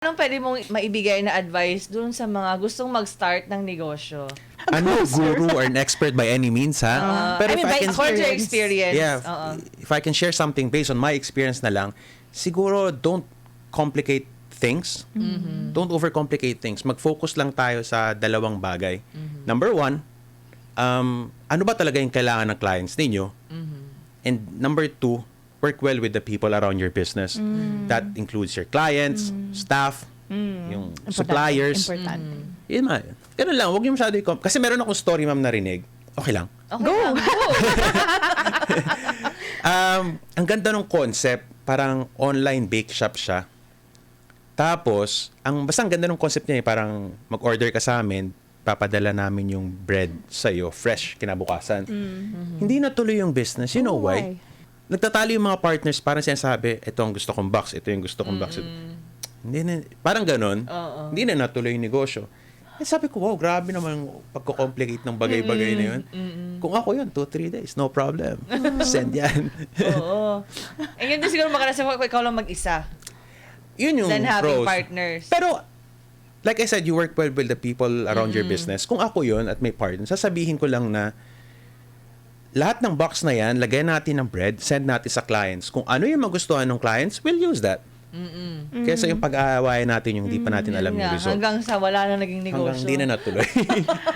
Anong pwede mong maibigay na advice dun sa mga gustong mag-start ng negosyo? I'm no guru or an expert by any means, ha? I mean, by according to your experience. Yeah, Oo. if I can share something based on my experience na lang, siguro don't complicate things. Don't overcomplicate things. Mag-focus lang tayo sa dalawang bagay. Number one, ano ba talaga yung kailangan ng clients ninyo? And number two, work well with the people around your business. That includes your clients, staff, yung suppliers. Importante. Yun ma. Ganun lang. Huwag niyo masyado kasi meron akong story, ma'am, narinig. Okay lang. Okay lang, go! Ang ganda ng concept, parang online bake shop siya. Tapos, basta ang ganda ng concept niya, parang mag-order ka sa amin, papadala namin yung bread sa'yo, fresh, kinabukasan. Hindi natuloy yung business. You know why? Nagtatalo yung mga partners, parang sinasabi, ito ang gusto kong box, ito yung gusto kong box. Hindi na, parang ganun, hindi na natuloy yung negosyo. Eh, sabi ko, wow, grabe naman yung pagko-complicate ng bagay-bagay na yun. Kung ako yun, 2-3 days, no problem. Send yan. Oo. And yun din siguro makarasa kung ikaw lang mag-isa. Yun yung Than having pros. partners. Pero, like I said, you work well with the people around your business. Kung ako yun at may partner, sasabihin ko lang na lahat ng box na yan, lagyan natin ng bread, send natin sa clients. Kung ano yung magustuhan ng clients, we'll use that. Kesa yung pag-aawayan natin yung di pa natin alam yung result. Hanggang sa wala na naging negosyo. Hanggang di na natuloy.